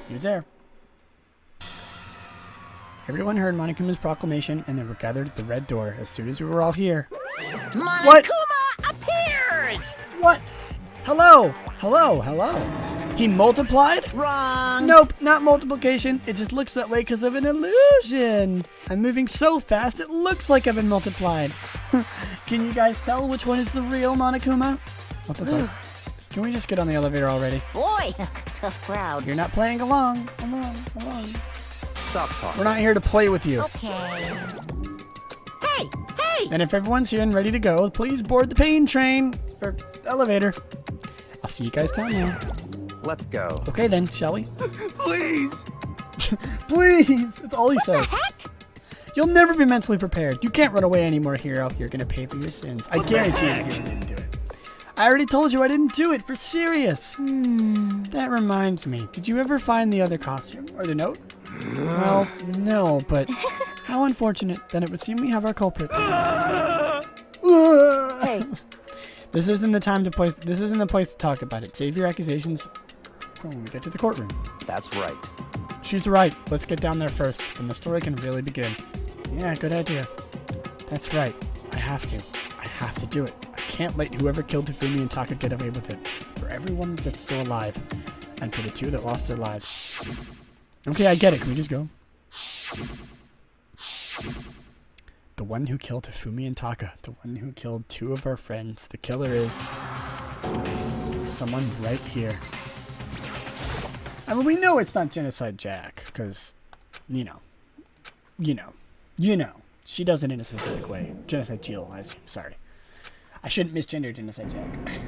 He was there. Everyone heard Monokuma's proclamation, and they were gathered at the red door as soon as we were all here. Monokuma appears! What? Hello! Hello, hello. He multiplied? Wrong! Nope, not multiplication. It just looks that way because of an illusion. I'm moving so fast, it looks like I've been multiplied. Can you guys tell which one is the real Monokuma? What the fuck? Can we just get on the elevator already? Boy, tough crowd. You're not playing along. Along. Stop talking. We're not here to play with you. Okay. Hey! And if everyone's here and ready to go, please board the pain train. Or elevator. I'll see you guys down there. Let's go. Okay then, shall we? Please! Please! That's all he says. Heck? You'll never be mentally prepared. You can't run away anymore, hero. You're gonna pay for your sins. I guarantee you the hero didn't do it. I already told you I didn't do it, for serious. That reminds me. Did you ever find the other costume? Or the note? Well, no, but how unfortunate. Then it would seem we have our culprit. Hey. This isn't the time to place. This isn't the place to talk about it. Save your accusations for when we get to the courtroom. That's right. She's right. Let's get down there first, then the story can really begin. Yeah, good idea. That's right. I have to. I have to do it. I can't let whoever killed Hifumi and Taka get away with it. For everyone that's still alive, and for the two that lost their lives. Okay, I get it. Can we just go? The one who killed Hifumi and Taka. The one who killed two of our friends. The killer is someone right here. I mean, we know it's not Genocide Jack, because, you know. She does it in a specific way. Genocide Jill, I assume. Sorry. I shouldn't misgender Genocide Jack.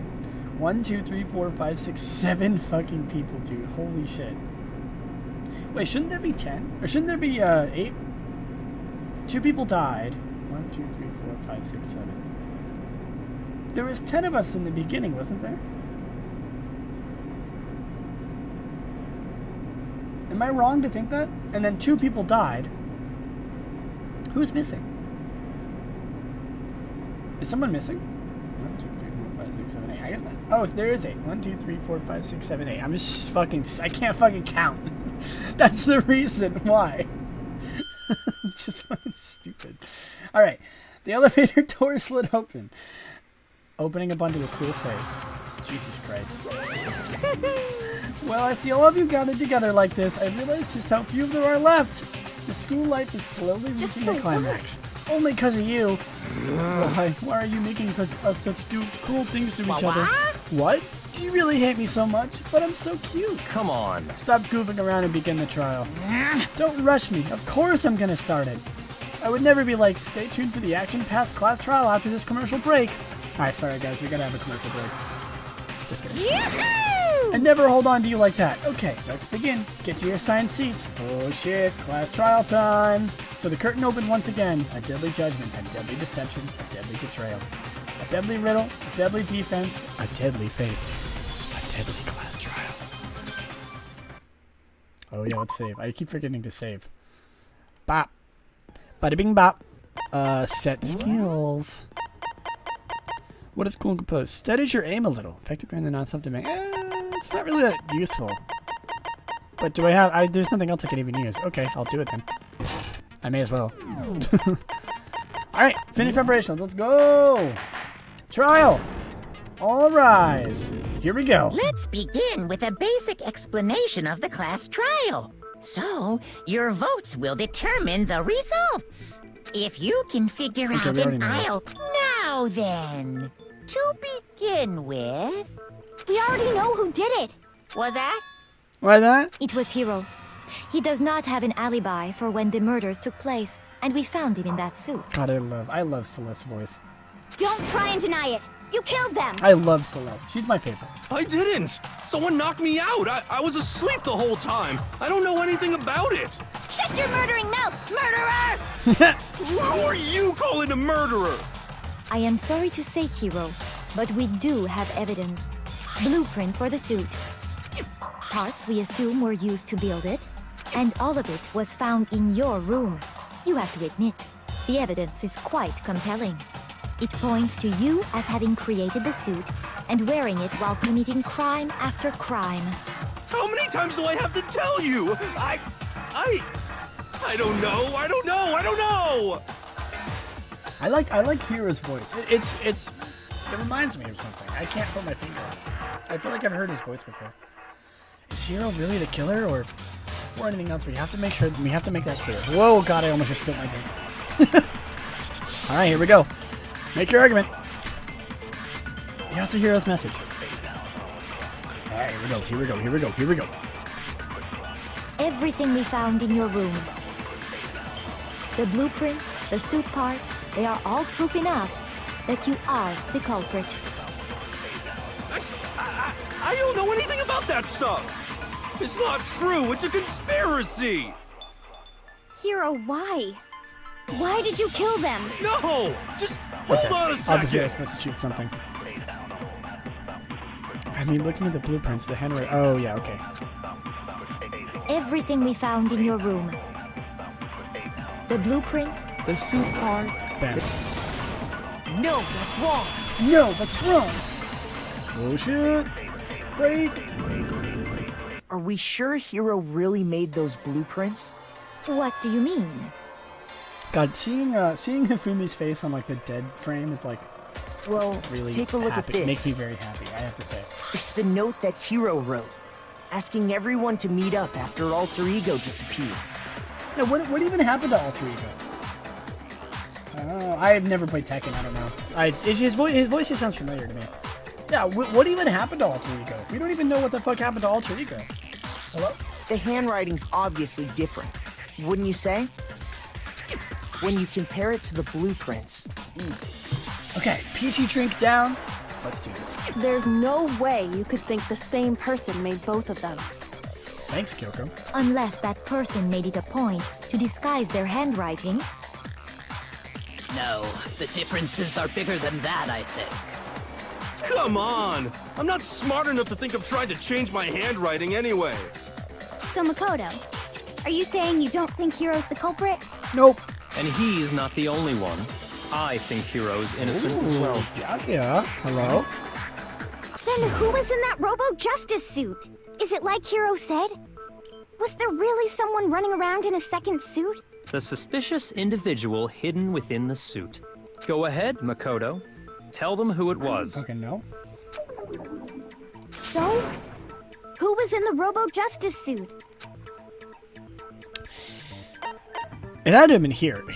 1, 2, 3, 4, 5, 6, 7 fucking people, dude. Holy shit. Wait, shouldn't there be 10? Or shouldn't there be 8? 2 people died. 1, 2, 3, 4, 5, 6, 7. There was 10 of us in the beginning, wasn't there? Am I wrong to think that? And then 2 people died. Who's missing? Is someone missing? 1, 2, 3, 4, 5, 6, 7, 8. I guess not. Oh, there is 8. 1, 2, 3, 4, 5, 6, 7, 8. I'm just fucking. I can't fucking count. That's the reason why. It's just fucking stupid. Alright. The elevator door slid open, opening up onto a cool fate. Jesus Christ. Well, I see all of you gathered together like this. I realize just how few there are left. The school life is slowly reaching a climax. Only because of you. Why are you making such cool things to each other? What? Do you really hate me so much? But I'm so cute. Come on. Stop goofing around and begin the trial. Don't rush me. Of course I'm gonna start it. I would never be like, stay tuned for the action-packed class trial after this commercial break. Alright, sorry guys, we gotta have a commercial break. Just kidding. Yahoo! I never hold on to you like that. Okay, let's begin. Get to your assigned seats. Oh shit, class trial time. So the curtain opened once again. A deadly judgment, a deadly deception, a deadly betrayal. A deadly riddle, a deadly defense, a deadly fate. A deadly class trial. Oh yeah, let's save. I keep forgetting to save. Bop. Bada bing bop. Set skills. What is cool and composed? Steadies your aim a little. Effective during the non-subdomain. It's not really that useful. But do I have... there's nothing else I can even use. Okay, I'll do it then. I may as well. Alright, finish preparations. Let's go! Trial! All rise. Here we go. Let's begin with a basic explanation of the class trial. So, your votes will determine the results. If you can figure out an aisle... Now then, to begin with... We already know who did it. Was that? Why that? It was Hiro. He does not have an alibi for when the murders took place, and we found him in that suit. God, I love Celeste's voice. Don't try and deny it. You killed them. I love Celeste. She's my favorite. I didn't. Someone knocked me out. I was asleep the whole time. I don't know anything about it. Shut your murdering mouth, murderer! Who are you calling a murderer? I am sorry to say, Hiro, but we do have evidence. Blueprints for the suit. Parts we assume were used to build it, and all of it was found in your room. You have to admit, the evidence is quite compelling. It points to you as having created the suit and wearing it while committing crime after crime. How many times do I have to tell you? I don't know. I don't know. I like Hiro's voice. It reminds me of something. I can't put my finger on it. I feel like I've heard his voice before. Is Hiro really the killer, or before anything else, we have to make that clear. Whoa, God, I almost just spilled my drink. All right, here we go. Make your argument. You have to hear Hiro's message. All right, here we go. Everything we found in your room. The blueprints, the suit parts, they are all proof enough that you are the culprit. I don't know anything about that stuff. It's not true. It's a conspiracy. Hiro, why? Why did you kill them? No, just hold on a Obviously, I was second. supposed to shoot something. I mean, looking at the blueprints, the handwriting. Oh, yeah, okay. Everything we found in your room. The blueprints, the suit parts. Bam. No, that's wrong. No, that's wrong. Bullshit. Break. Are we sure Hiro really made those blueprints? What do you mean? God, seeing Hifumi's face on like the dead frame is like Well, really take a look happy. at this. It makes me very happy, I have to say. It's the note that Hiro wrote, asking everyone to meet up after Alter Ego disappeared. Yeah, what even happened to Alter Ego? I don't know. I've never played Tekken. I don't know. His voice just sounds familiar to me. Yeah, what even happened to Alter Ego? We don't even know what the fuck happened to Alter Ego. Hello? The handwriting's obviously different, wouldn't you say? When you compare it to the blueprints. Okay, Peachy drink down. Let's do this. There's no way you could think the same person made both of them. Thanks, Kyoko. Unless that person made it a point to disguise their handwriting. No, the differences are bigger than that, I think. Come on! I'm not smart enough to think of trying to change my handwriting anyway. So Makoto, are you saying you don't think Hiro's the culprit? Nope. And he's not the only one. I think Hiro's innocent as well. Yeah. Hello? Then who was in that Robo-Justice suit? Is it like Hiro said? Was there really someone running around in a second suit? The suspicious individual hidden within the suit. Go ahead, Makoto. Tell them who it was. Okay, no. So, who was in the Robo-Justice suit? It had to have been Hiro.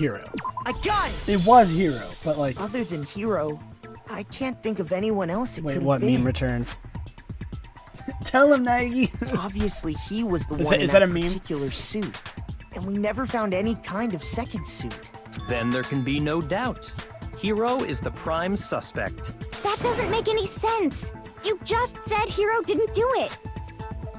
I got it! It was Hiro, but like... Other than Hiro, I can't think of anyone else it Wait, could what? have been. Meme returns. Tell him, Nagi. Obviously, he was the Is one that- in is that that a meme? particular suit. And we never found any kind of second suit. Then there can be no doubt. Hiro is the prime suspect. That doesn't make any sense. You just said Hiro didn't do it.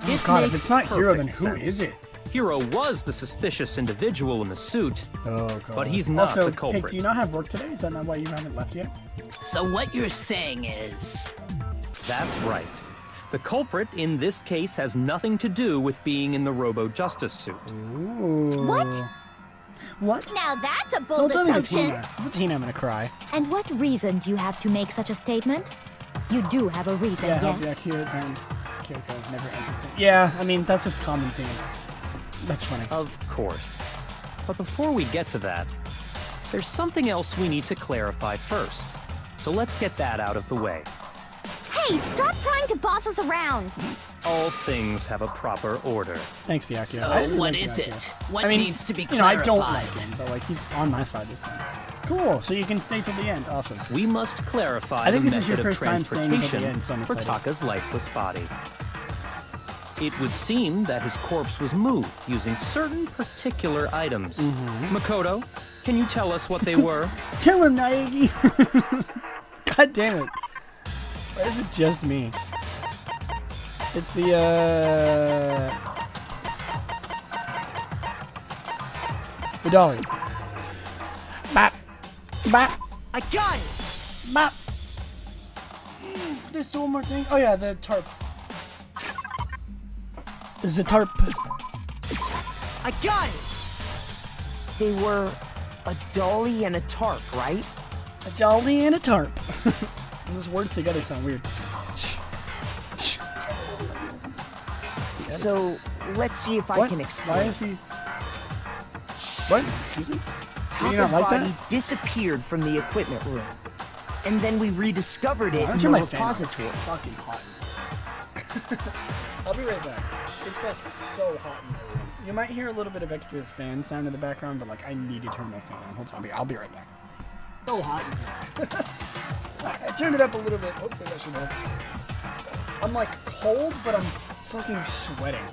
Oh God, if it's not Hiro, then who sense. is it? Hiro was the suspicious individual in the suit, Oh God. but he's not also, the culprit. Hey, do you not have work today? Is that not why you haven't left yet? So what you're saying is... That's right. The culprit in this case has nothing to do with being in the Robo-Justice suit. Ooh. What? What? Now that's a Don't bold tell me assumption. Tina, I'm gonna cry. And what reason do you have to make such a statement? You do have a reason, Yeah, yes? Kyoko never enters it. Yeah, I mean, that's a common theme. That's funny. Of course. But before we get to that, there's something else we need to clarify first. So let's get that out of the way. Hey, stop trying to boss us around. All things have a proper order. Thanks, Byakuya. So I really what like is Byakuya. it? What I mean, needs to be you know, I clarified? don't like him, but like he's on my side this time. Cool. So you can stay till the end. Awesome. We must clarify I think the this is your method of first time staying until the transportation end, so I'm for excited. Taka's lifeless body. It would seem that his corpse was moved using certain particular items. Mm-hmm. Makoto, can you tell us what they were? Tell him, Naegi. God damn it. Why is it just me? It's the dolly. Bop. Bop. I got it! Bop. There's still one more thing. Oh yeah, the tarp. Is the tarp. I got it! They were a dolly and a tarp, right? A dolly and a tarp. Those words together sound weird. The So, let's see if I can explain. Why is he... What? Excuse me? Taka's like body that? disappeared from the equipment room. And then we rediscovered it in the repository. It's fucking hot. I'll be right back. It's like so hot in here. You might hear a little bit of extra fan sound in the background, but like I need to turn my fan on. Hold on, I'll be right back. So hot in here. I turned it up a little bit. Hopefully that should help. I'm like cold, but I'm fucking sweating.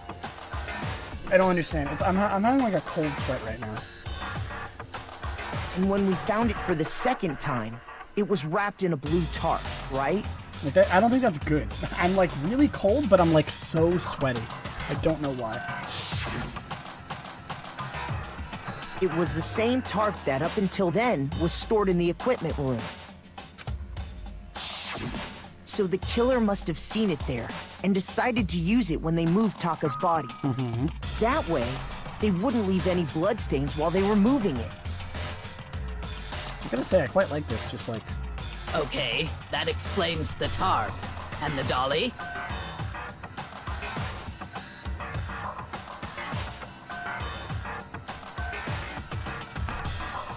I don't understand. I'm having like a cold sweat right now. And when we found it for the second time, it was wrapped in a blue tarp, right? Like that, I don't think that's good. I'm like really cold, but I'm like so sweaty. I don't know why. It was the same tarp that, up until then, was stored in the equipment room. So the killer must have seen it there, and decided to use it when they moved Taka's body. That way, they wouldn't leave any bloodstains while they were moving it. I gotta say, I quite like this, just like... Okay, that explains the tarp. And the dolly?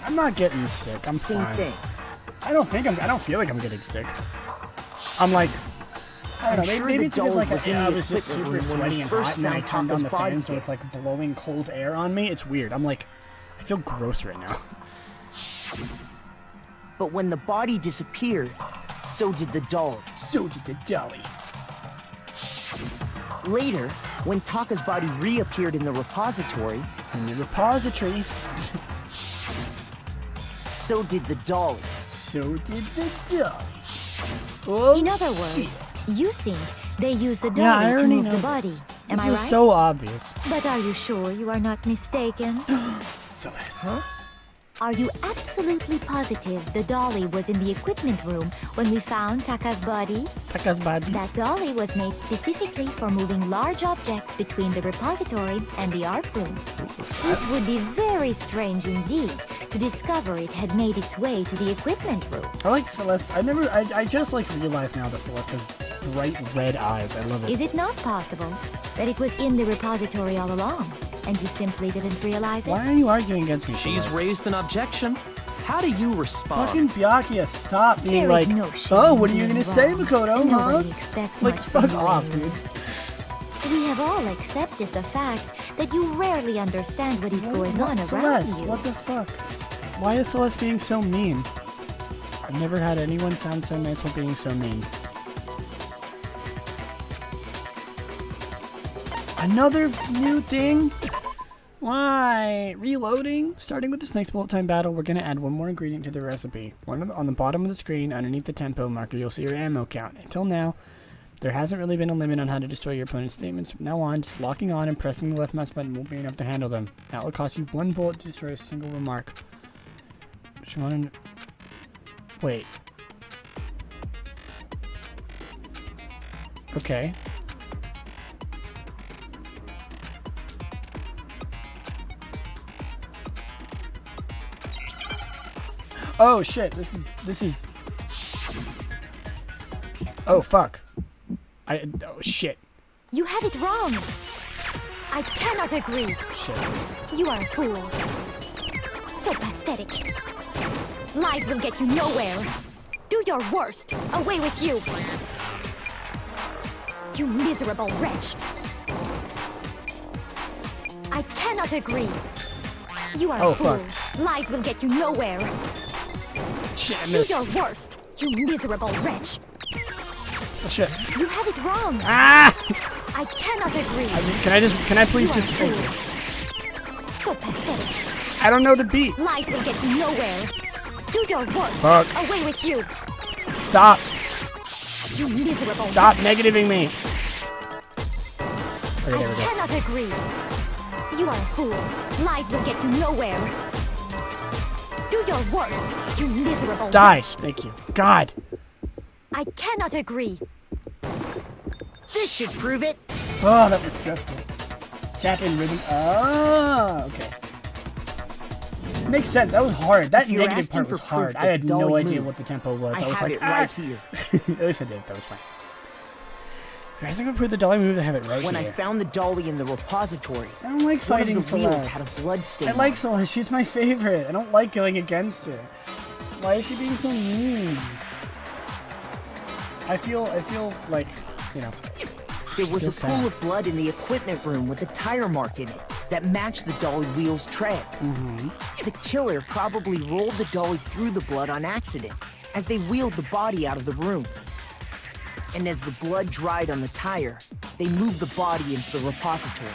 I'm not getting sick. I'm Same fine. thing. I don't feel like I'm getting sick. I'm like... I don't know, sure maybe the it's because dolly like was in I the was just equipment super room when sweaty we and first hot, and then I found turned on the Taka's body fan, so kit. it's like blowing cold air on me. It's weird. I'm like... I feel gross right now. But when the body disappeared, so did the dolly. So did the dolly. Later, when Taka's body reappeared in the repository, so did the dolly. So did the dolly. Oh, In other words, shit. you think they used the Yeah, I dolly to already move know the this. body. Am This I is right? so obvious. But are you sure you are not mistaken? Celeste. Huh? Are you absolutely positive the dolly was in the equipment room when we found Taka's body? Taka's body. That dolly was made specifically for moving large objects between the repository and the art room. It would be very strange indeed to discover it had made its way to the equipment room. I like Celeste. I just like realized now that Celeste has bright red eyes. I love it. Is it not possible that it was in the repository all along, and you simply didn't realize it? Why are you arguing against me, She's Celeste? raised an objection. How do you respond? Fucking Byakuya, stop being There like, is no shame oh, what are you in gonna being say, wrong, Makoto, and huh? nobody expects Like, much fuck from off, you. dude. We have all accepted the fact that you rarely understand what is going on around Celeste, you. what the fuck? Why is Celeste being so mean? I've never had anyone sound so nice while being so mean. Another new thing? Why? Reloading? Starting with this next bullet time battle, we're going to add one more ingredient to the recipe. On the bottom of the screen, underneath the tempo marker, you'll see your ammo count. Until now, there hasn't really been a limit on how to destroy your opponent's statements. From now on, just locking on and pressing the left mouse button won't be enough to handle them. That will cost you one bullet to destroy a single remark. Wait. Okay. Oh shit, this is oh fuck. Oh shit. You had it wrong. I cannot agree. Shit. You are a fool. So pathetic. Lies will get you nowhere. Do your worst. Away with you. You miserable wretch. I cannot agree. You are a fool. Fuck. Lies will get you nowhere. Shit, I Do missed. your worst. You miserable wretch. Oh shit. You had it wrong. Ah! I cannot agree. Can I please You are just a thank you? fool. So pathetic. I don't know the beat. Lies will get you nowhere. Do your worst. Fuck. Away with you. Stop. You miserable Stop wretch. negativing me. Okay, there I we go. cannot agree. You are a fool. Lies will get you nowhere. Do your worst, you miserable Die. wretch. Thank you. God. I cannot agree. This should prove it. Oh, that was stressful. Tap in rhythm. Oh, okay. Makes sense. That was hard. That If you're negative asking part for was proof hard. that I had the no dolly idea moved, what the tempo was. I was have like, it right here. At least I did. That was fine. guys are gonna put the dolly move to have it right When here. I found the dolly in the repository, I don't like fighting one of the wheels Celeste. had a blood stain. I like Celeste. She's my favorite. I don't like going against her. Why is she being so mean? I feel like, you know. There was a Just pool sad. of blood in the equipment room with a tire mark in it that matched the dolly wheel's tread. The killer probably rolled the dolly through the blood on accident as they wheeled the body out of the room. And as the blood dried on the tire, they moved the body into the repository.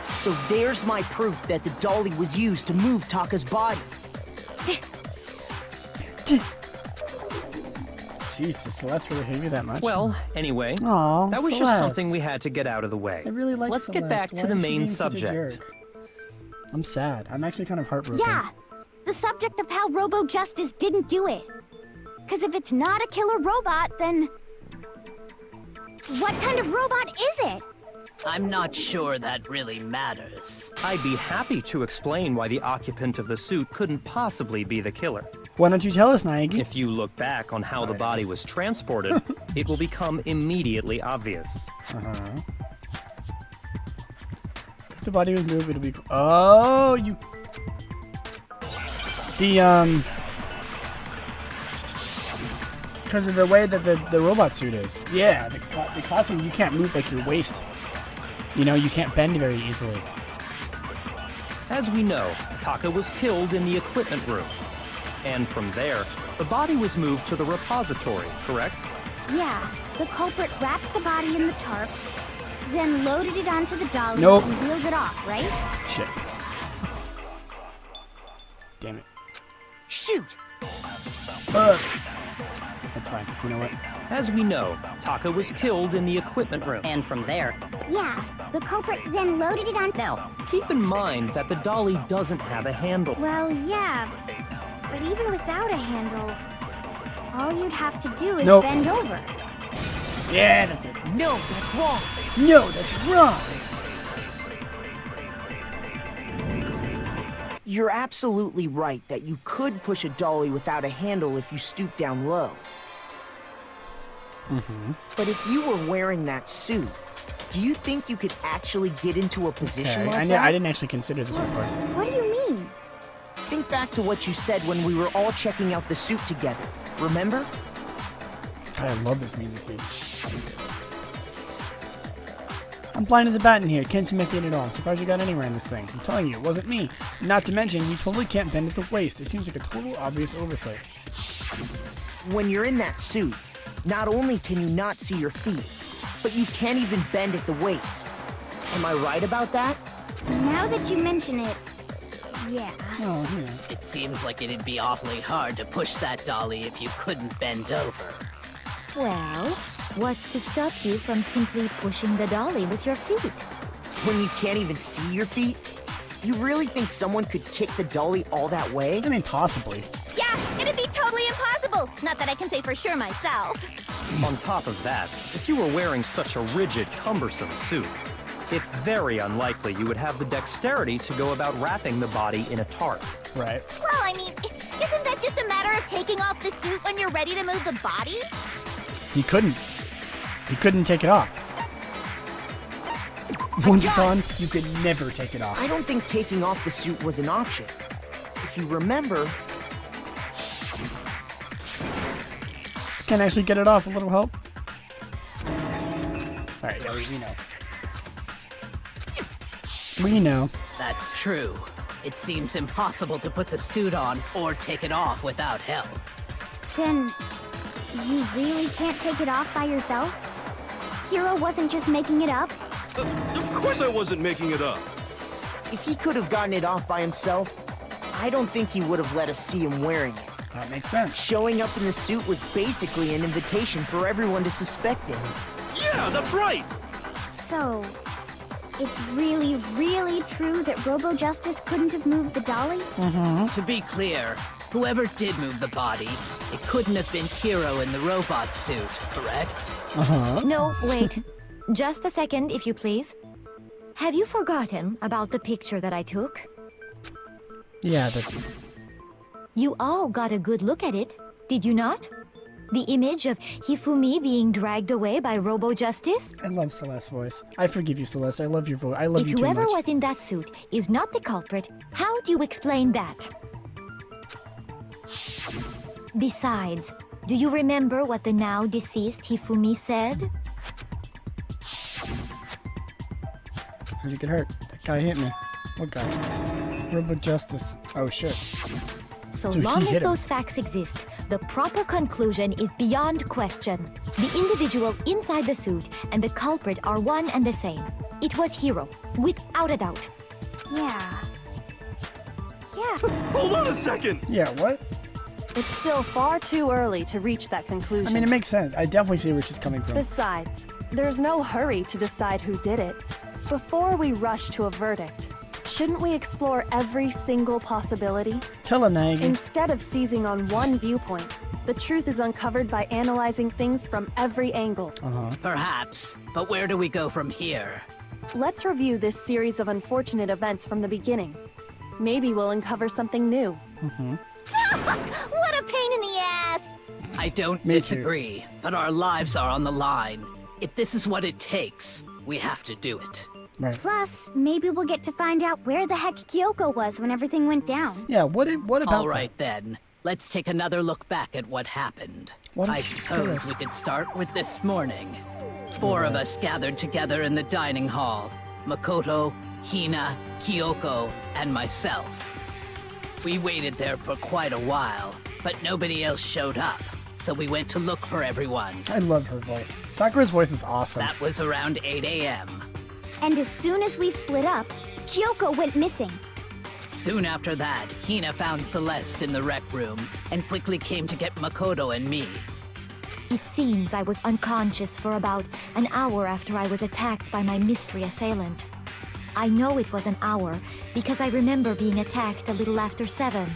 So there's my proof that the dolly was used to move Taka's body. Jeez, does Celeste really hate me that much? Well, anyway, Aw, that was just Celeste. something we had to get out of the way. I really like Let's Celeste. get back Why to the is she main being such a subject. jerk? I'm sad. I'm actually kind of heartbroken. Yeah, the subject of how Robo Justice didn't do it. Because if it's not a killer robot, then... what kind of robot is it? I'm not sure that really matters. I'd be happy to explain why the occupant of the suit couldn't possibly be the killer. Why don't you tell us, Naegi? If you look back on how the body was transported, it will become immediately obvious. If the body was moved, it'll be... Oh, you... The, because of the way that the robot suit is. Yeah, the costume, you can't move like your waist. You know, you can't bend very easily. As we know, Taka was killed in the equipment room. And from there, the body was moved to the repository, correct? Yeah, the culprit wrapped the body in the tarp, then loaded it onto the dolly Nope. and wheeled it off, right? Shit. Damn it. Shoot! That's fine. You know what? As we know, Taka was killed in the equipment room. And from there, Yeah, the culprit then loaded it on... now, Keep in mind that the dolly doesn't have a handle. Well, yeah, but even without a handle, all you'd have to do is Nope. bend over. Yeah, that's it. No, that's wrong. No, that's wrong. You're absolutely right that you could push a dolly without a handle if you stoop down low. But if you were wearing that suit, do you think you could actually get into a position Okay, like that? I didn't actually consider this before. What do you mean? Think back to what you said when we were all checking out the suit together. Remember? I love this music, dude. I'm blind as a bat in here. Can't see my feet at all. I'm surprised you got anywhere in this thing. I'm telling you, it wasn't me. Not to mention, you totally can't bend at the waist. It seems like a total obvious oversight. When you're in that suit, not only can you not see your feet, but you can't even bend at the waist. Am I right about that? Now that you mention it, yeah. Oh, you know. It seems like it'd be awfully hard to push that dolly if you couldn't bend over. Well, what's to stop you from simply pushing the dolly with your feet? When you can't even see your feet? You really think someone could kick the dolly all that way? I mean, possibly. Yeah, it'd be totally impossible. Not that I can say for sure myself. On top of that, if you were wearing such a rigid, cumbersome suit, it's very unlikely you would have the dexterity to go about wrapping the body in a tarp. Right. Well, I mean, isn't that just a matter of taking off the suit when you're ready to move the body? He couldn't. He couldn't take it off. Once it's on, you could never take it off. I don't think taking off the suit was an option. If you remember, Can I actually get it off? A little help? Alright, yeah, we know. We know. That's true. It seems impossible to put the suit on or take it off without help. Then, you really can't take it off by yourself? Hero wasn't just making it up? Of course I wasn't making it up. if he could have gotten it off by himself, I don't think he would have let us see him wearing it. That makes sense. Showing up in the suit was basically an invitation for everyone to suspect him. Yeah, that's right! So, it's really, really true that Robo Justice couldn't have moved the dolly? To be clear, whoever did move the body, it couldn't have been Hero in the robot suit, correct? No, wait. Just a second, if you please. Have you forgotten about the picture that I took? Yeah, You all got a good look at it, did you not? The image of Hifumi being dragged away by Robo Justice? I love Celeste's voice. I forgive you, Celeste. I love your voice. I love you If too whoever much. was in that suit is not the culprit, how do you explain that? Besides, do you remember what the now deceased Hifumi said? How'd you get hurt? That guy hit me. What guy? Robo Justice. Oh shit. So So he long as hit him. those facts exist, the proper conclusion is beyond question. The individual inside the suit and the culprit are one and the same. It was Hiro, without a doubt. Yeah. Hold on a second! Yeah, what? It's still far too early to reach that conclusion. I mean, it makes sense. I definitely see where she's coming from. Besides, there's no hurry to decide who did it. Before we rush to a verdict, shouldn't we explore every single possibility? Tell him, Nagi. Instead of seizing on one viewpoint, the truth is uncovered by analyzing things from every angle. Perhaps, but where do we go from here? Let's review this series of unfortunate events from the beginning. Maybe we'll uncover something new. What a pain in the ass! I don't Me too. disagree, but our lives are on the line. If this is what it takes, we have to do it. Right. Plus, maybe we'll get to find out where the heck Kyoko was when everything went down. Yeah, what about All right then, let's take another look back at what happened. What I is- suppose we could start with this morning. 4 of us gathered together in the dining hall. Makoto, Hina, Kyoko, and myself. We waited there for quite a while, but nobody else showed up, so we went to look for everyone. I love her voice. Sakura's voice is awesome. That was around 8 a.m. And as soon as we split up, Kyoko went missing. Soon after that, Hina found Celeste in the rec room and quickly came to get Makoto and me. It seems I was unconscious for about an hour after I was attacked by my mystery assailant. I know it was an hour because I remember being attacked a little after 7.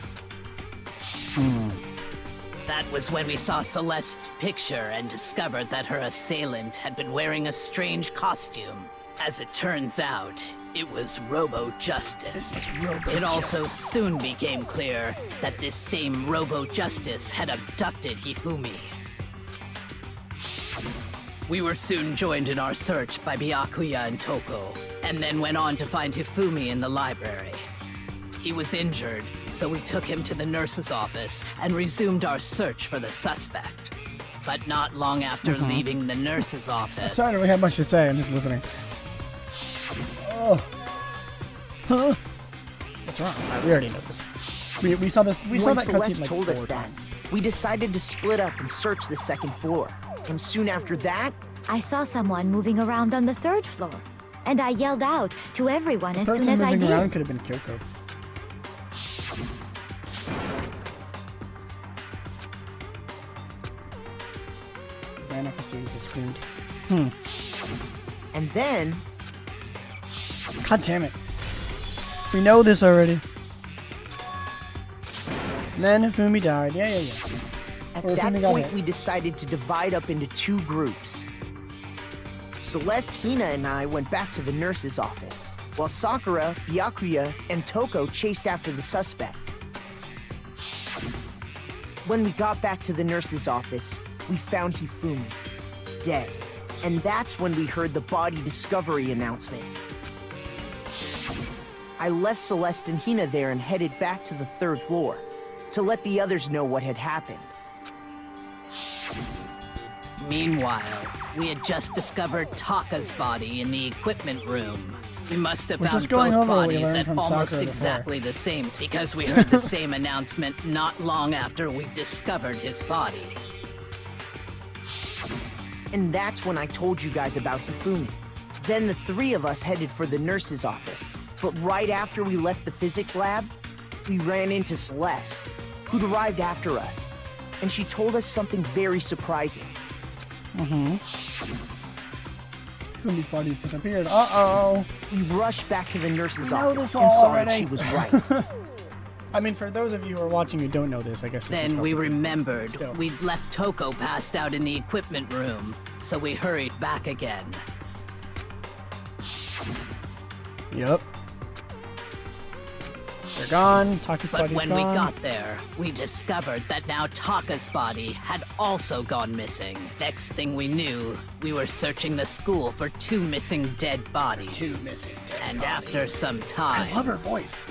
That was when we saw Celeste's picture and discovered that her assailant had been wearing a strange costume. As it turns out, it was Robo Justice. It also soon became clear that this same Robo Justice had abducted Hifumi. We were soon joined in our search by Byakuya and Toko, and then went on to find Hifumi in the library. He was injured, so we took him to the nurse's office and resumed our search for the suspect. But not long after leaving the nurse's office... Sorry, I don't really have much to say. I'm just listening. Oh. Huh? What's wrong? We already know this. We saw this. We saw When that Celeste cutscene like told 4 us that, times. we decided to split up and search the second floor. And soon after that, I saw someone moving around on the 3rd floor, and I yelled out to everyone as soon Person as I moving did. around could have been Kyoko. Ran off as soon as I screamed. and then, God damn it. We know this already. And then Hifumi died. Yeah. at Or that Hifumi got point, hit. we decided to divide up into 2 groups. Celeste, Hina, and I went back to the nurse's office, while Sakura, Byakuya, and Toko chased after the suspect. When we got back to the nurse's office, we found Hifumi, dead. And that's when we heard the body discovery announcement. I left Celeste and Hina there and headed back to the 3rd floor to let the others know what had happened. Meanwhile, we had just discovered Taka's body in the equipment room. We must have We're found just going both over what we bodies learned at from almost Sakura before. exactly the same because we heard the same announcement not long after we discovered his body. And that's when I told you guys about Hifumi. Then the 3 of us headed for the nurse's office. But right after we left the physics lab, we ran into Celeste, who'd arrived after us. And she told us something very surprising. Hifumi's body's disappeared. Uh-oh. We rushed back to the nurse's We know office this and saw already. that she was right. I mean, for those of you who are watching who don't know this, I guess this is Then we probably- remembered Still. we'd left Toko passed out in the equipment room, so we hurried back again. They're gone. Taka's But body's when gone. we got there, we discovered that now Taka's body had also gone missing. Next thing we knew, we were searching the school for 2 missing dead bodies. 2 missing dead And bodies. after some time... I love her voice.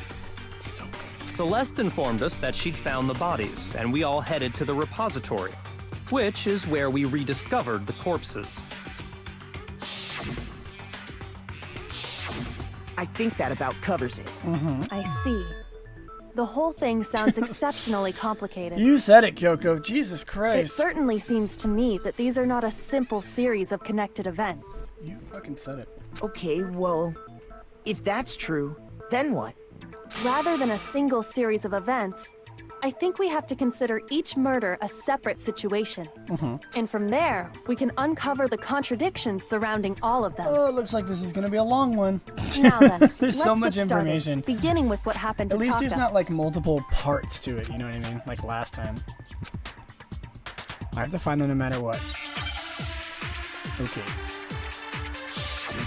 It's so good. Celeste informed us that she'd found the bodies, and we all headed to the repository, which is where we rediscovered the corpses. I think that about covers it. I see. The whole thing sounds exceptionally complicated. You said it, Kyoko. Jesus It Christ. certainly seems to me that these are not a simple series of connected events. You fucking said it. Okay, well, if that's true, then what? Rather than a single series of events, I think we have to consider each murder a separate situation. And from there, we can uncover the contradictions surrounding all of them. Oh, it looks like this is gonna be a long one. Now then, There's so let's much get started, information. beginning with what happened At to least Taka. there's not like multiple parts to it, you know what I mean? Like last time. I have to find them no matter what. Okay.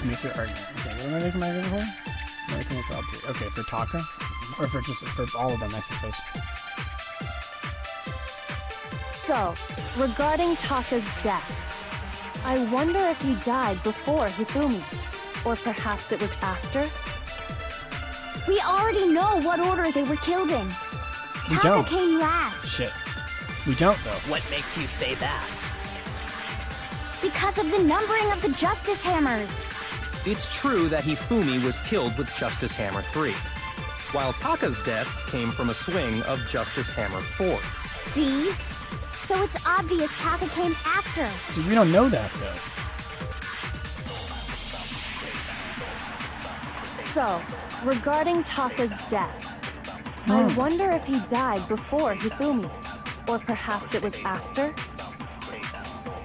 Make your argument. Okay, what am I making my argument for? I'm making it for all 3. Okay, for Taka? Or for all of them, I suppose. So, regarding Taka's death, I wonder if he died before Hifumi, or perhaps it was after? We already know what order they were killed in. We Taka don't. came last Shit. We don't, though. What makes you say that? because of the numbering of the Justice Hammers. It's true that Hifumi was killed with Justice Hammer 3, while Taka's death came from a swing of Justice Hammer 4. See? So it's obvious Taka came after. See, we don't know that, though. So, regarding Taka's death, I wonder if he died before Hifumi, or perhaps it was after?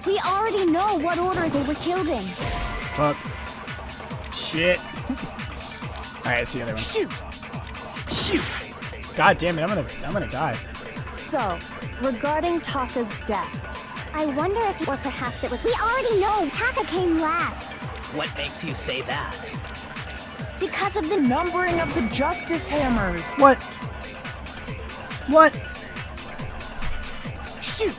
We already know what order they were killed in. Fuck. Shit. Alright, see the other one. Shoot! Shoot! God damn it, I'm gonna die. So, regarding Taka's death, I wonder if, or perhaps it was. We already know Taka came last What makes you say that? because of the numbering of the Justice Hammers. What? What? Shoot!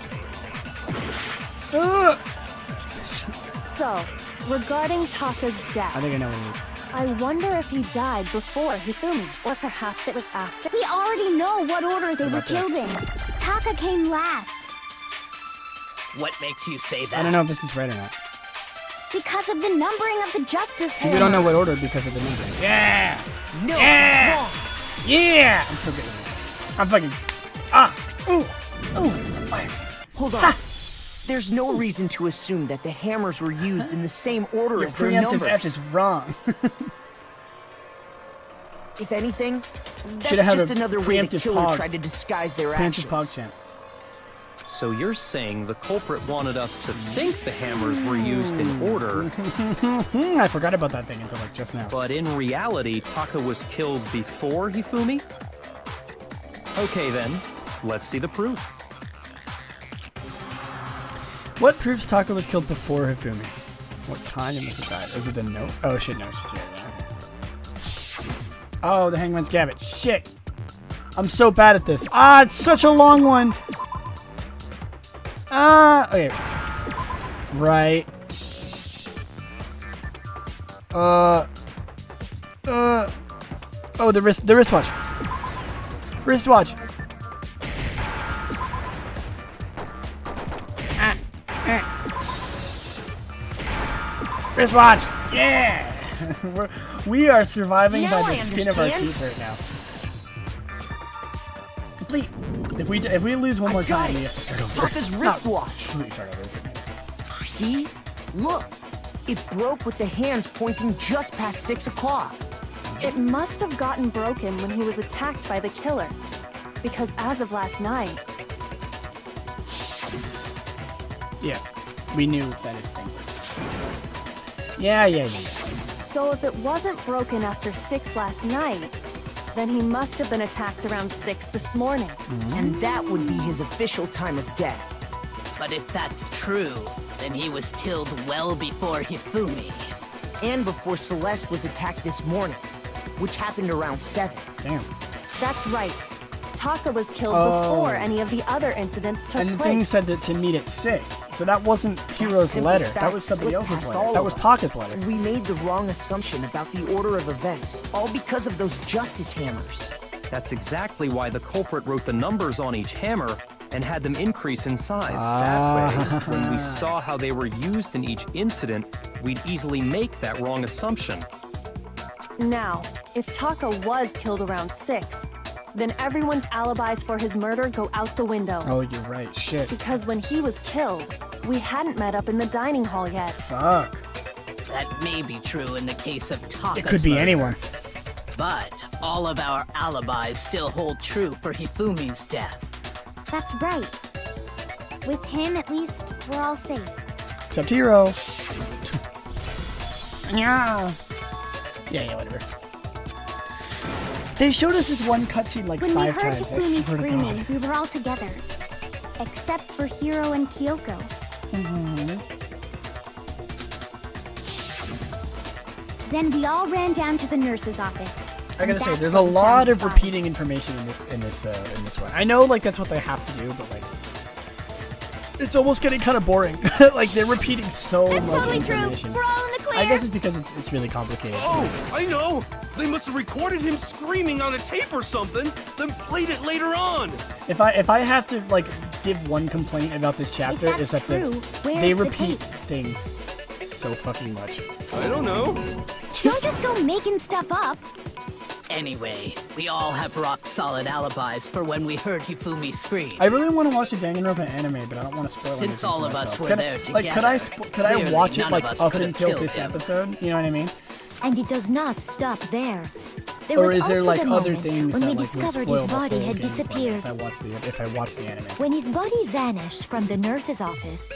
so, regarding Taka's death, I think I know what it is. I wonder if he died before Hifumi, or perhaps it was after? We already know what order they were about this? killed in. Taka came last What makes you say that? I don't know if this is right or not. because of the numbering of the Justice See, Hammers. we don't know what order because of the numbering. Yeah! No, Yeah! it's wrong! Yeah! I'm so good at this. I'm fucking... Ooh! Fire. Hold on. There's no reason to assume that the hammers were used in the same order Your as their preemptive numbers. F is wrong. If anything, that's Should've had just a another way the preemptive killer pog. tried to disguise their Preemptive actions. pog chant. So you're saying the culprit wanted us to think the hammers were used in order, I forgot about that thing until like just now. but in reality, Taka was killed before Hifumi? Okay then, let's see the proof. What proves Taka was killed before Hifumi? What time he must have died? Is it the note? Oh shit, no, it's just here. Oh, the Hangman's Gambit. Shit! I'm so bad at this. Ah, it's such a long one! Okay. Right. Oh, the wristwatch. Wristwatch. Wristwatch. Yeah. We are surviving Now by the I skin of our understand. teeth right now. Complete. If we lose one more got time, it. we have to start over. Taka's wristwatch. We start over. See? Look. It broke with the hands pointing just past 6 o'clock. it must have gotten broken when he was attacked by the killer. Because as of last night, Yeah, we knew that his thing. Yeah. so if it wasn't broken after 6 last night, then he must have been attacked around 6 this morning. And that would be his official time of death. But if that's true, then he was killed well before Hifumi. And before Celeste was attacked this morning. which happened around 7. Damn. That's right. Taka was killed before any of the other incidents took And the place. thing said that to meet at 6. So that wasn't Hiro's simple letter. fact That was somebody slipped else's past letter. all That of was us. Taka's letter. We made the wrong assumption about the order of events, all because of those justice hammers. That's exactly why the culprit wrote the numbers on each hammer and had them increase in size. That way, when we saw how they were used in each incident, we'd easily make that wrong assumption. Now, if Taka was killed around 6, then everyone's alibis for his murder go out the window. Oh, you're right. Shit. Because when he was killed, we hadn't met up in the dining hall yet. Fuck. That may be true in the case of Taka's It could be murder. anyone. But all of our alibis still hold true for Hifumi's death. That's right. With him, at least, we're all safe. Except Hiro. Yeah. Yeah, whatever. They showed us this one cutscene like When 5 we heard times. I Hifumi swear to screaming, God. we were all together. Except for Hiro and Kyoko. Then we all ran down to the nurse's office. I gotta say, That's there's a when we lot found of his body. repeating information in this one. I know, like, that's what they have to do, but like, it's almost getting kind of boring. Like, they're repeating so That's much totally true. information. We're all in the clear. I guess it's because it's really complicated. Oh, I know! They must have recorded him screaming on a tape or something, then played it later on! If I have to like give one complaint about this chapter, that's is that true, where's they the repeat tape? things so fucking much. I don't know. Don't just go making stuff up. Anyway, we all have rock-solid alibis for when we heard Hifumi scream. I really want to watch the Danganronpa anime, but I don't want to spoil anything Since for all of us myself. were Could there Like, could I together, could I clearly watch it none like of us up could have until killed this him. episode? You know what I mean? And it does not stop there. There Or was is there also like the other moment things when that we like would discovered spoil his the body whole had game for me disappeared. if I watch the anime? When his body vanished from the nurse's office,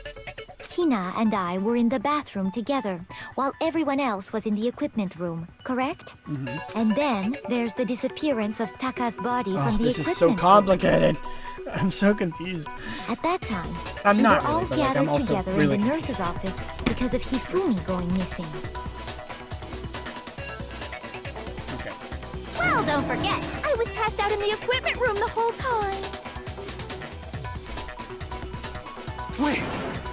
Hina and I were in the bathroom together, while everyone else was in the equipment room, correct? Mm-hmm. And then there's the disappearance of Taka's body from the This equipment is so room. complicated. I'm so confused. At that time, I'm we not were really, all but, like, I'm gathered also together really in the confused. nurse's office because of Hifumi going missing. Okay. Well, don't forget, I was passed out in the equipment room the whole time. Wait,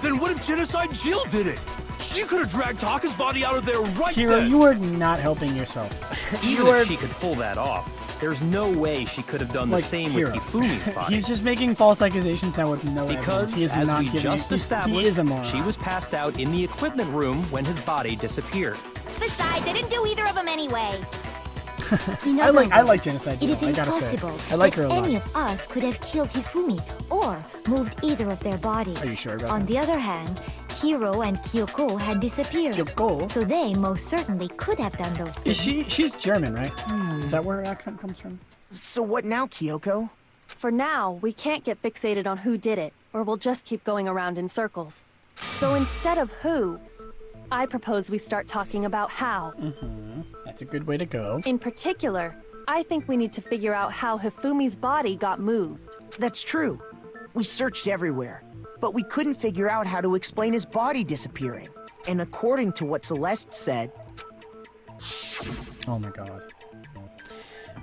then what if Genocide Jill did it? She could have dragged Taka's body out of there right Hiro, then! you are not helping yourself. Even You are if she could pull that off, there's no way she could have done the like same Hiro. with Hifumi's body. He's just making false accusations now with no Because, evidence. He is as not we giving. just he established, is a moron. she was passed out in the equipment room when his body disappeared. Besides, I didn't do either of them anyway. In I other like words, Genocide It Jill, is I gotta say. impossible I like her that a lot. any of us could have killed Hifumi or moved either of their bodies. Are you sure about On that? the other hand, Hiro and Kyoko had disappeared. Kyoko? So they most certainly could have done those things. She's German, right? Is that where her accent comes from? So what now, Kyoko? For now, we can't get fixated on who did it, or we'll just keep going around in circles. So instead of who, I propose we start talking about how. That's a good way to go. In particular, I think we need to figure out how Hifumi's body got moved. That's true. We searched everywhere, but we couldn't figure out how to explain his body disappearing. And according to what Celeste said, Oh my god.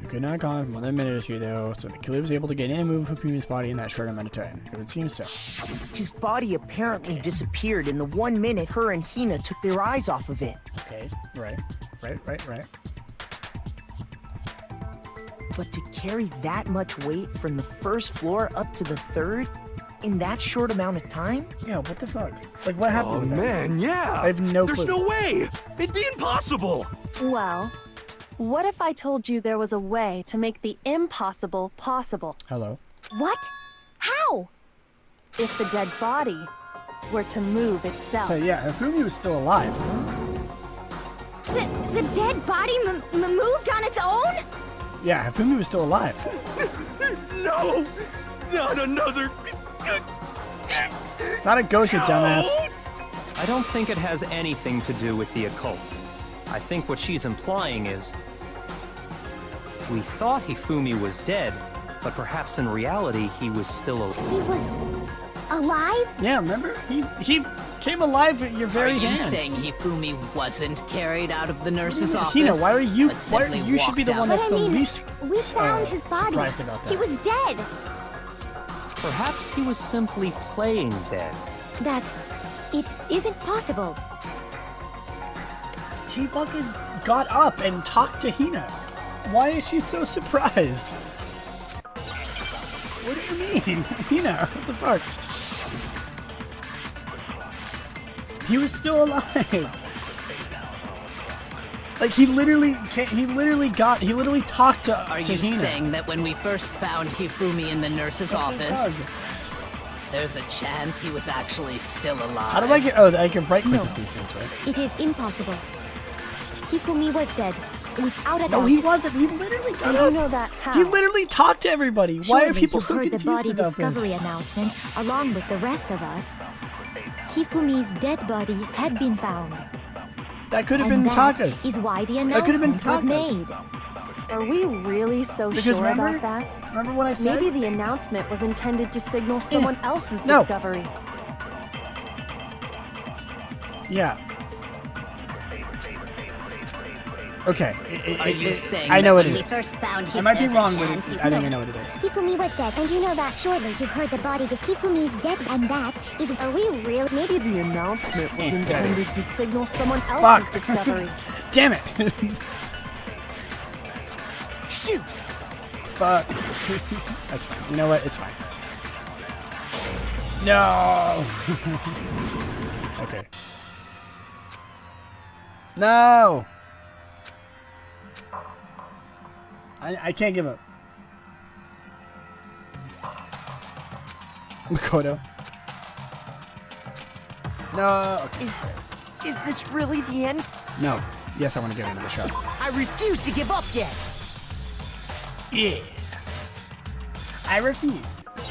We could not call him more than a minute or two, though, so the killer was able to get in and move Hifumi's body in that short amount of time. It would seem so. his body apparently disappeared in the 1 minute her and Hina took their eyes off of it. Okay, right. But to carry that much weight from the first floor up to the third in that short amount of time? Yeah, what the fuck? Like, what happened Oh with that? man, yeah! I have no There's clue. no way! It'd be impossible! Well, what if I told you there was a way to make the impossible possible? Hello? What? How? If the dead body were to move itself. So yeah, Hifumi was still alive. The dead body moved on its own? Yeah, Hifumi was still alive. No! Not another... It's not a ghost, you dumbass. I don't think it has anything to do with the occult. I think what she's implying is... we thought Hifumi was dead, but perhaps in reality he was still alive. He was alive? Yeah, remember? came alive at your very hands. Are you saying Hifumi wasn't carried out of the nurse's office? Hina, why are you? But You should be the one that's the least we found his body. surprised about that. He was dead. Perhaps he was simply playing dead. That it isn't possible. He fucking got up and talked to Hina. Why is she so surprised? What do you mean? Hina, what the fuck? He was still alive. Like he literally talked to Are to you Hina. saying that when we first found Hifumi in the nurse's office, there's a chance he was actually still alive? How do I get? Oh, I can right click with these things, right? It is impossible. Hifumi was dead, without a doubt. No, he wasn't. He literally got And up. you know that how? He literally talked to everybody. Why are Surely people you so heard confused the body about discovery this? announcement along with the rest of us. Hifumi's dead body had been found. That could have And been that Taka's. is why the That could have been announcement was Taka's. made. Are we really so Because sure remember- about that? Remember what I said? Maybe the announcement was intended to signal someone else's No. discovery. Yeah. Okay. Are you saying I know that what it when we is. First found I might be there's a wrong, but chance I he- think I know what it is. Hifumi was dead, and you know that surely you heard the body of Hifumi's dead, and that is. Are we real? Maybe the announcement was intended to signal someone else's Fuck. discovery. Damn it! Shoot! Fuck. That's fine. You know what? It's fine. No! Okay. No! I can't give up. Makoto. No. Okay. Is this really the end? No. Yes, I want to get into the shot. I refuse to give up yet. Yeah. I refuse.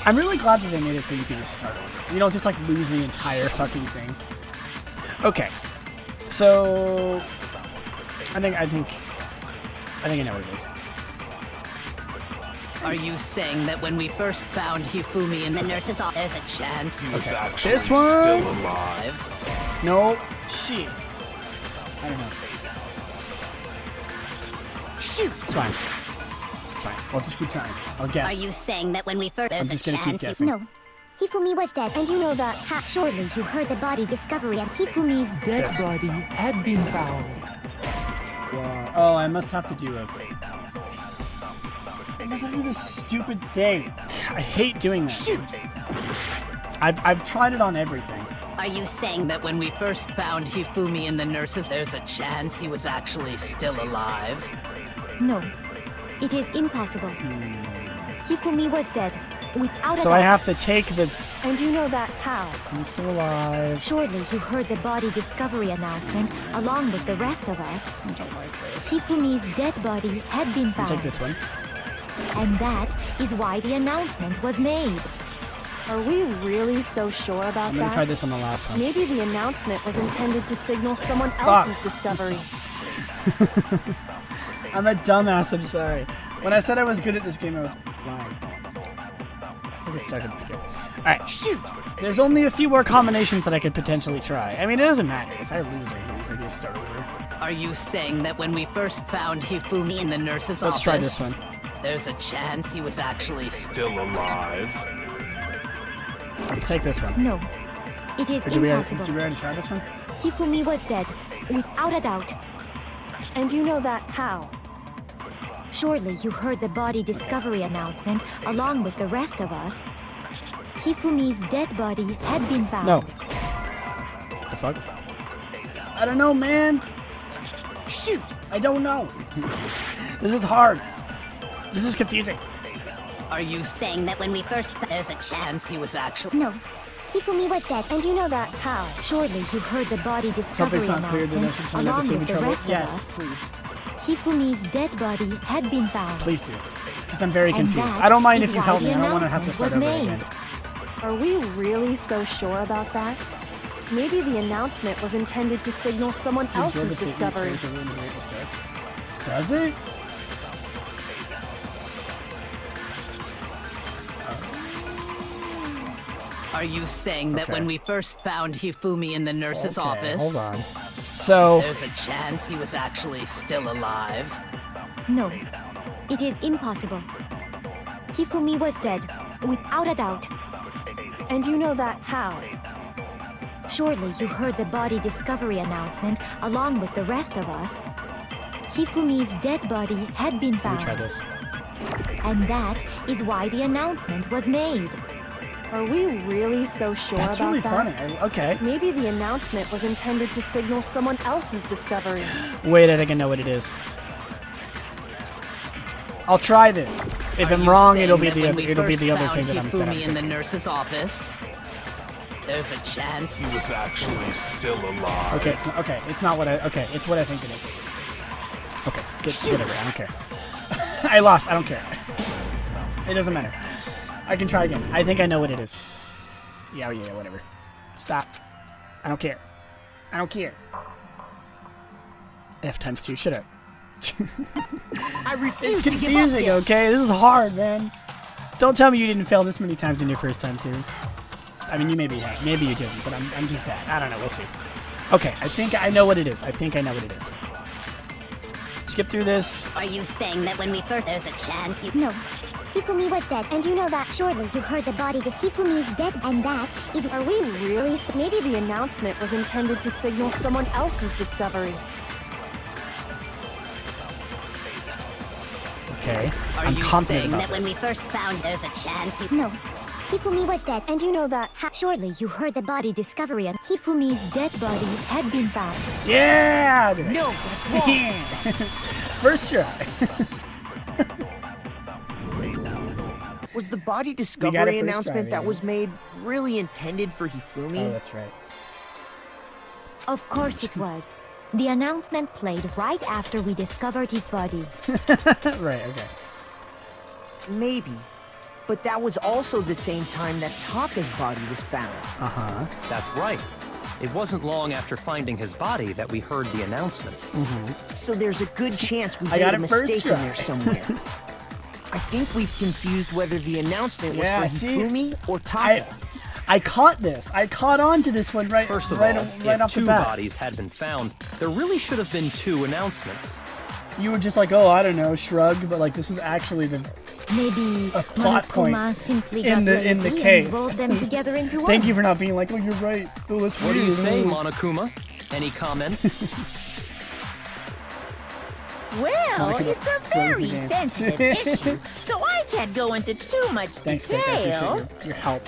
I'm really glad that they made it so you can just start over. You don't just like lose the entire fucking thing. Okay. So I think I know what it is. Are you saying that when we first found Hifumi in the nurse's office, there's a chance he was actually This one? still alive? No. Shit. I don't know. Shoot! It's fine. It's fine. I'll just keep trying. I'll guess. Are you saying that when we first I'm there's a just gonna keep chance? guessing. No. Hifumi was dead, and you know that. Surely you heard the body discovery, and Hifumi's dead Yes. body had been found. Wow. Oh, I must have to do it. I must have to do this stupid thing. I hate doing that. Shoot! I've tried it on everything. Are you saying that when we first found Hifumi in the nurse's, there's a chance he was actually still alive? No, it is impossible. Hifumi was dead, without a So doubt. I have to take the. And you know that how? I'm still alive. Surely you heard the body discovery announcement along with the rest of us. I don't like this. Hifumi's dead body had been I'll found. take this one. And that is why the announcement was made. Are we really so sure about I'm gonna that? try this on the last one. Maybe the announcement was intended to signal someone Fuck. else's discovery. I'm a dumbass, I'm sorry. When I said I was good at this game, I was lying. I fucking suck at this game. Alright, Shoot! there's only a few more combinations that I could potentially try. I mean, it doesn't matter. If I lose, I lose. I just start over. Are you saying that when we first found Hifumi in the nurse's Let's office, try this one. there's a chance he was actually Still alive. Let's take this one. No, it is Did we impossible. already try this one? Hifumi was dead, without a doubt. And you know that how? Surely you heard the body discovery announcement along with the rest of us. Hifumi's dead body had been found. No. The fuck? I don't know, man. Shoot! I don't know. This is hard. This is confusing. Are you Saying that when we first there's a chance he was actually No. Hifumi was dead, And you know that how? Surely you heard the body discovery Something's not clear. Then I announcement should find out along to save with me the trouble. rest of Yes, us. please. Hifumi's dead body had been found. Please do. Because I'm very And confused. that I don't mind is if you why help the me. I don't want to have to announcement start over was again. made. Are we really so sure about that? Maybe the announcement was intended to signal someone else's discovery. Does it? Are you saying that when we first found Hifumi in the nurse's office... Hold on. So... There's a chance he was actually still alive? No, it is impossible. Hifumi was dead, without a doubt. And you know that how? Surely you heard the body discovery announcement along with the rest of us. Hifumi's dead body had been found. Let me try this. And that is why the announcement was made. Are we really so sure That's about really that? funny. Okay. Maybe the announcement was intended to signal someone else's discovery. Wait, I think I know what it is. I'll try this. If I'm wrong, it'll be the other thing that I'm Hifumi in the nurse's office. There's a chance He was actually still alive. Okay, it's not what I. Okay, it's what I think it is. Okay, good, whatever. I don't care. I lost. I don't care. It doesn't matter. I can try again. I think I know what it is. Yeah, whatever. Stop. I don't care. I don't care. F times 2. Shut up. I refuse It's to give up confusing, yet. okay? This is hard, man. Don't tell me you didn't fail this many times in your first time, too. I mean, you maybe you didn't, but I'm just bad. I don't know. We'll see. Okay, I think I know what it is. Skip through this. Are you saying that when we first... There's a chance you... No. Hifumi was dead, and you know that. Surely you heard the body that Hifumi is dead, and that is... Are we really... Maybe the announcement was intended to signal someone else's discovery. Okay. Are I'm you confident saying about that when this. we first found... There's a chance you... No. Hifumi was dead, And you know that... surely you heard the body discovery, and Hifumi's dead body had been found. Yeah! No, that's wrong. First try. Was the body We got it discovery first announcement try, that yeah. was made really intended for Hifumi? Oh, that's right. Of course it was. The announcement played right after we discovered his body. Right, okay. Maybe. But that was also the same time that Taka's body was found. Uh-huh. That's right. It wasn't long after finding his body that we heard the announcement. So there's a good chance we I made got a it first mistake in try. there somewhere. I think we've confused whether the announcement was Yeah, for see? Hifumi or Taka. I caught this. I caught on to this one right, First of right, all, right if off the two bat. bodies had been found, there really should have been 2 announcements. You were just like, oh, I don't know, shrug, but like this was actually the Maybe A plot point Monokuma simply in got the lazy case. and rolled them together into one. Thank you for not being like, oh, you're right. Oh, that's What do you weird. say, Oh. Monokuma? Any comment? Well, Monica it's a close the very game. sensitive issue, so I can't go into too much Thanks, Vic. I detail. appreciate your help.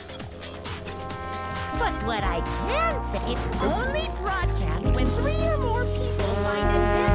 But what I can say, it's only broadcast when 3 or more people find a dead